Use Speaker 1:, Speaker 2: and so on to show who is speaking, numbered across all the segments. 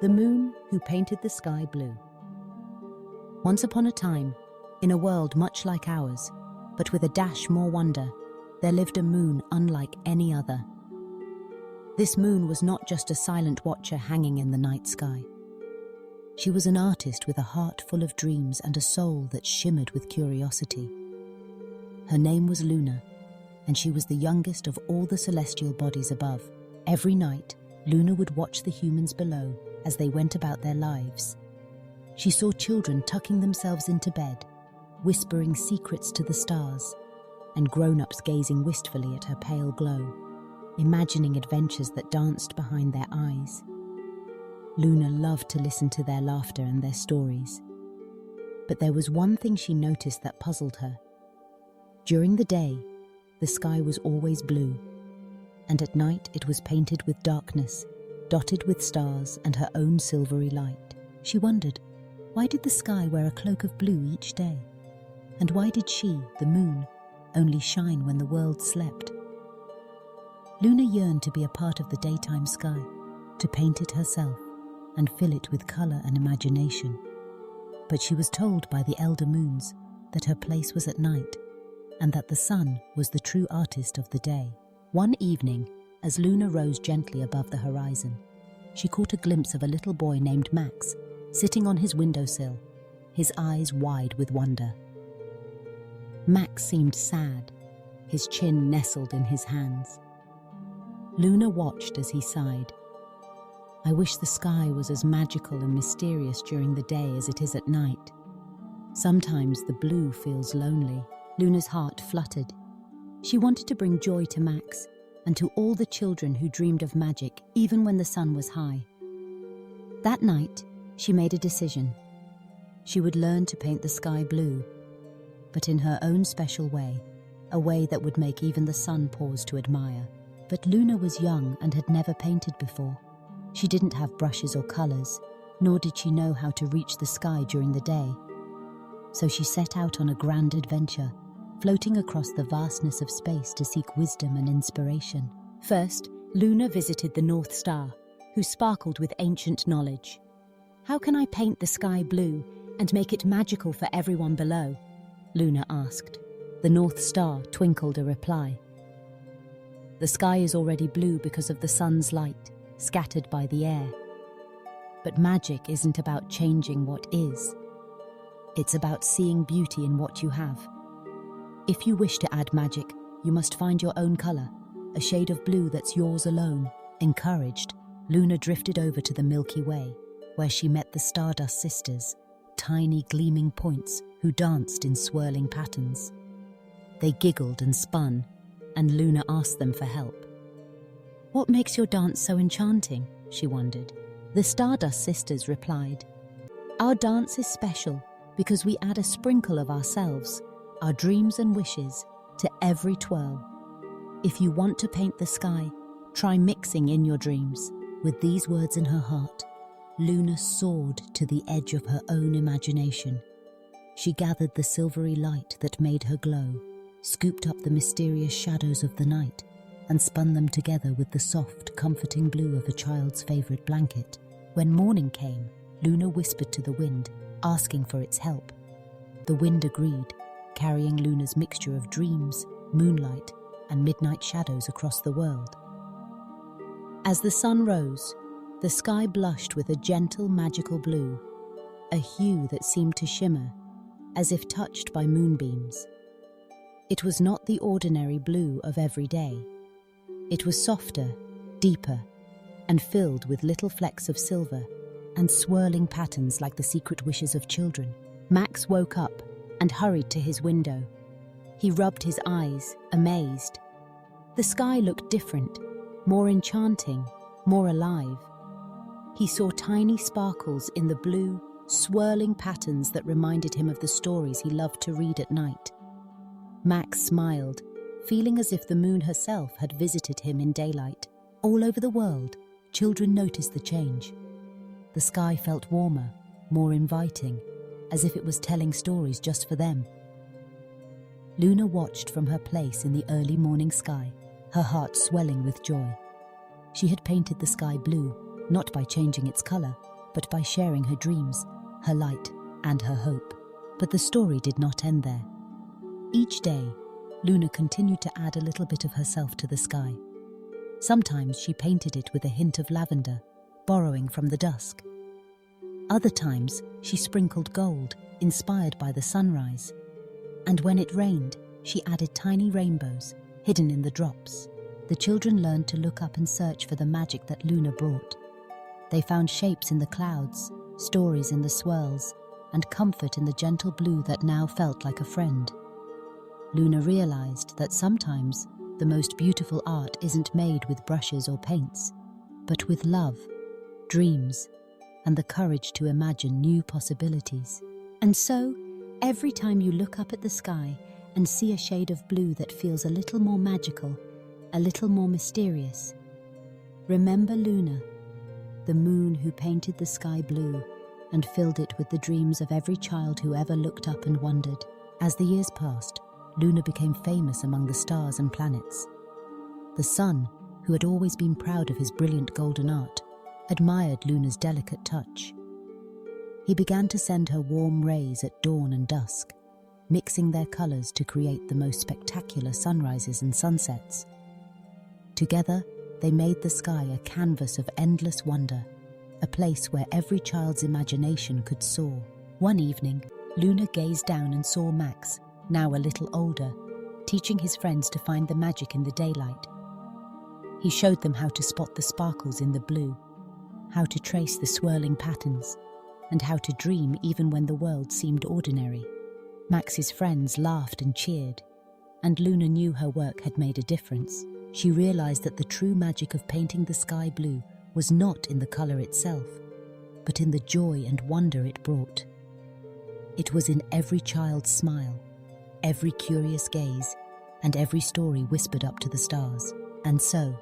Speaker 1: The Moon Who Painted the Sky Blue. Once upon a time, in a world much like ours, but with a dash more wonder, there lived a moon unlike any other. This moon was not just a silent watcher hanging in the night sky. She was an artist with a heart full of dreams and a soul that shimmered with curiosity. Her name was Luna, and she was the youngest of all the celestial bodies above. Every night, Luna would watch the humans below as they went about their lives. She saw children tucking themselves into bed, whispering secrets to the stars, and grown-ups gazing wistfully at her pale glow, imagining adventures that danced behind their eyes. Luna loved to listen to their laughter and their stories. But there was one thing she noticed that puzzled her. During the day, the sky was always blue, and at night it was painted with darkness, dotted with stars and her own silvery light. She wondered, why did the sky wear a cloak of blue each day? And why did she, the moon, only shine when the world slept? Luna yearned to be a part of the daytime sky, to paint it herself and fill it with colour and imagination. But she was told by the elder moons that her place was at night, and that the sun was the true artist of the day. One evening, as Luna rose gently above the horizon, she caught a glimpse of a little boy named Max, sitting on his windowsill, his eyes wide with wonder. Max seemed sad, his chin nestled in his hands. Luna watched as he sighed. "I wish the sky was as magical and mysterious during the day as it is at night. Sometimes the blue feels lonely." Luna's heart fluttered. She wanted to bring joy to Max and to all the children who dreamed of magic even when the sun was high. That night, she made a decision. She would learn to paint the sky blue, but in her own special way, a way that would make even the sun pause to admire. But Luna was young and had never painted before. She didn't have brushes or colours, nor did she know how to reach the sky during the day. So she set out on a grand adventure, floating across the vastness of space to seek wisdom and inspiration. First, Luna visited the North Star, who sparkled with ancient knowledge. "How can I paint the sky blue and make it magical for everyone below?" Luna asked. The North Star twinkled a reply. "The sky is already blue because of the sun's light, scattered by the air. But magic isn't about changing what is. It's about seeing beauty in what you have. If you wish to add magic, you must find your own colour, a shade of blue that's yours alone." Encouraged, Luna drifted over to the Milky Way, where she met the Stardust Sisters, tiny gleaming points who danced in swirling patterns. They giggled and spun, and Luna asked them for help. "What makes your dance so enchanting?" she wondered. The Stardust Sisters replied, "Our dance is special because we add a sprinkle of ourselves, our dreams and wishes, to every twirl. If you want to paint the sky, try mixing in your dreams." With these words in her heart, Luna soared to the edge of her own imagination. She gathered the silvery light that made her glow, scooped up the mysterious shadows of the night, and spun them together with the soft, comforting blue of a child's favourite blanket. When morning came, Luna whispered to the wind, asking for its help. The wind agreed, carrying Luna's mixture of dreams, moonlight, and midnight shadows across the world. As the sun rose, the sky blushed with a gentle, magical blue, a hue that seemed to shimmer, as if touched by moonbeams. It was not the ordinary blue of every day. It was softer, deeper, and filled with little flecks of silver and swirling patterns like the secret wishes of children. Max woke up and hurried to his window. He rubbed his eyes, amazed. The sky looked different, more enchanting, more alive. He saw tiny sparkles in the blue, swirling patterns that reminded him of the stories he loved to read at night. Max smiled, feeling as if the moon herself had visited him in daylight. All over the world, children noticed the change. The sky felt warmer, more inviting, as if it was telling stories just for them. Luna watched from her place in the early morning sky, her heart swelling with joy. She had painted the sky blue, not by changing its colour, but by sharing her dreams, her light, and her hope. But the story did not end there. Each day, Luna continued to add a little bit of herself to the sky. Sometimes she painted it with a hint of lavender, borrowing from the dusk. Other times, she sprinkled gold, inspired by the sunrise. And when it rained, she added tiny rainbows, hidden in the drops. The children learned to look up and search for the magic that Luna brought. They found shapes in the clouds, stories in the swirls, and comfort in the gentle blue that now felt like a friend. Luna realized that sometimes the most beautiful art isn't made with brushes or paints, but with love, dreams, and the courage to imagine new possibilities. And so, every time you look up at the sky and see a shade of blue that feels a little more magical, a little more mysterious, remember Luna, the moon who painted the sky blue and filled it with the dreams of every child who ever looked up and wondered. As the years passed, Luna became famous among the stars and planets. The sun, who had always been proud of his brilliant golden art, admired Luna's delicate touch. He began to send her warm rays at dawn and dusk, mixing their colors to create the most spectacular sunrises and sunsets. Together, they made the sky a canvas of endless wonder, a place where every child's imagination could soar. One evening, Luna gazed down and saw Max, now a little older, teaching his friends to find the magic in the daylight. He showed them how to spot the sparkles in the blue, how to trace the swirling patterns, and how to dream even when the world seemed ordinary. Max's friends laughed and cheered, and Luna knew her work had made a difference. She realized that the true magic of painting the sky blue was not in the color itself, but in the joy and wonder it brought. It was in every child's smile, every curious gaze, and every story whispered up to the stars. And so,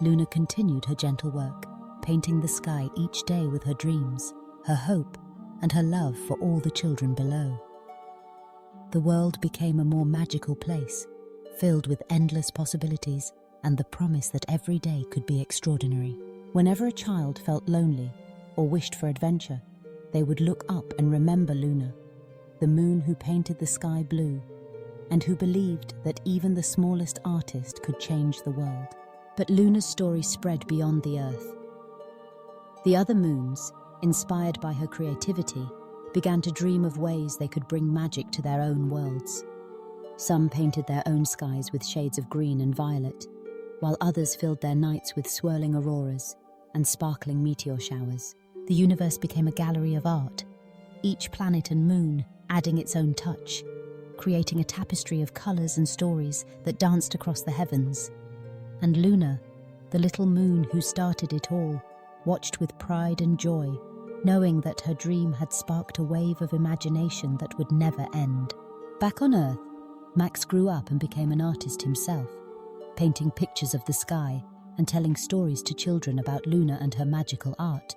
Speaker 1: Luna continued her gentle work, painting the sky each day with her dreams, her hope, and her love for all the children below. The world became a more magical place, filled with endless possibilities and the promise that every day could be extraordinary. Whenever a child felt lonely or wished for adventure, they would look up and remember Luna, the moon who painted the sky blue, and who believed that even the smallest artist could change the world. But Luna's story spread beyond the Earth. The other moons, inspired by her creativity, began to dream of ways they could bring magic to their own worlds. Some painted their own skies with shades of green and violet, while others filled their nights with swirling auroras and sparkling meteor showers. The universe became a gallery of art, each planet and moon adding its own touch, creating a tapestry of colors and stories that danced across the heavens. And Luna, the little moon who started it all, watched with pride and joy, knowing that her dream had sparked a wave of imagination that would never end. Back on Earth, Max grew up and became an artist himself, painting pictures of the sky and telling stories to children about Luna and her magical art.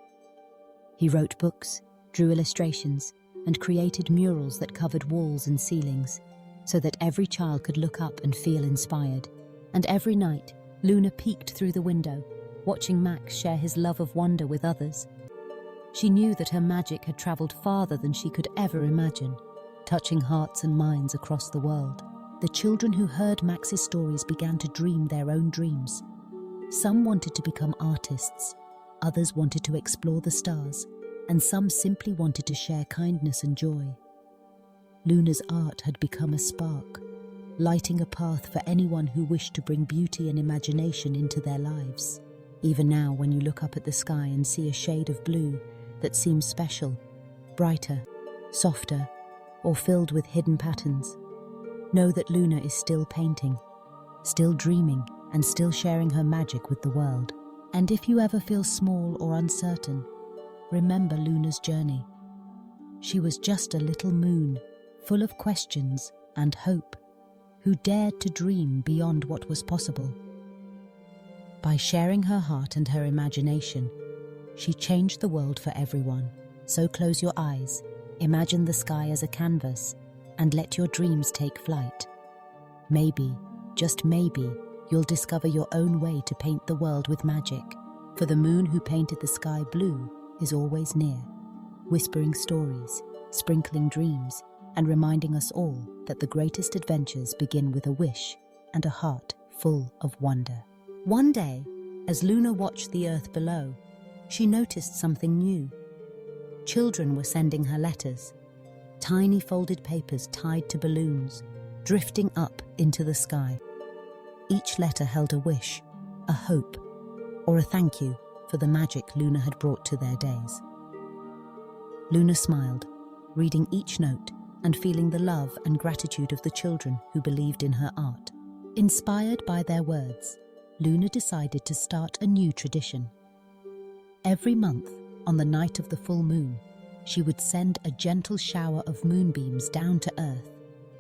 Speaker 1: He wrote books, drew illustrations, and created murals that covered walls and ceilings, so that every child could look up and feel inspired. And every night, Luna peeked through the window, watching Max share his love of wonder with others. She knew that her magic had traveled farther than she could ever imagine, touching hearts and minds across the world. The children who heard Max's stories began to dream their own dreams. Some wanted to become artists, others wanted to explore the stars, and some simply wanted to share kindness and joy. Luna's art had become a spark, lighting a path for anyone who wished to bring beauty and imagination into their lives. Even now, when you look up at the sky and see a shade of blue that seems special, brighter, softer, or filled with hidden patterns, know that Luna is still painting, still dreaming, and still sharing her magic with the world. And if you ever feel small or uncertain, remember Luna's journey. She was just a little moon, full of questions and hope, who dared to dream beyond what was possible. By sharing her heart and her imagination, she changed the world for everyone. So close your eyes, imagine the sky as a canvas, and let your dreams take flight. Maybe, just maybe, you'll discover your own way to paint the world with magic. For the moon who painted the sky blue is always near, whispering stories, sprinkling dreams, and reminding us all that the greatest adventures begin with a wish and a heart full of wonder. One day, as Luna watched the earth below, she noticed something new. Children were sending her letters, tiny folded papers tied to balloons, drifting up into the sky. Each letter held a wish, a hope, or a thank you for the magic Luna had brought to their days. Luna smiled, reading each note and feeling the love and gratitude of the children who believed in her art. Inspired by their words, Luna decided to start a new tradition. Every month, on the night of the full moon, she would send a gentle shower of moonbeams down to earth,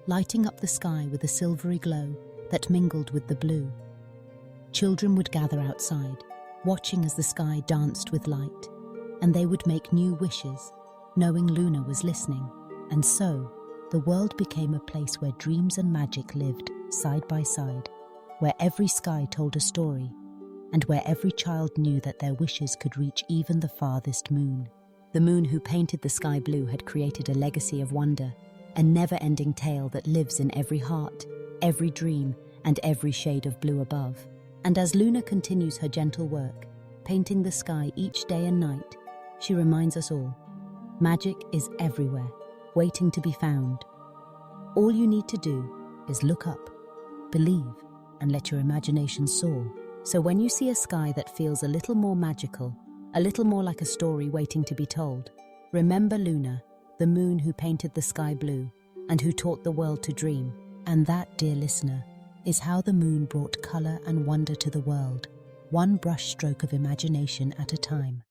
Speaker 1: lighting up the sky with a silvery glow that mingled with the blue. Children would gather outside, watching as the sky danced with light, and they would make new wishes, knowing Luna was listening. And so, the world became a place where dreams and magic lived side by side, where every sky told a story, and where every child knew that their wishes could reach even the farthest moon. The moon who painted the sky blue had created a legacy of wonder, a never-ending tale that lives in every heart, every dream, and every shade of blue above. And as Luna continues her gentle work, painting the sky each day and night, she reminds us all, magic is everywhere, waiting to be found. All you need to do is look up, believe, and let your imagination soar. So when you see a sky that feels a little more magical, a little more like a story waiting to be told, remember Luna, the moon who painted the sky blue and who taught the world to dream. And that, dear listener, is how the moon brought color and wonder to the world, one brush stroke of imagination at a time.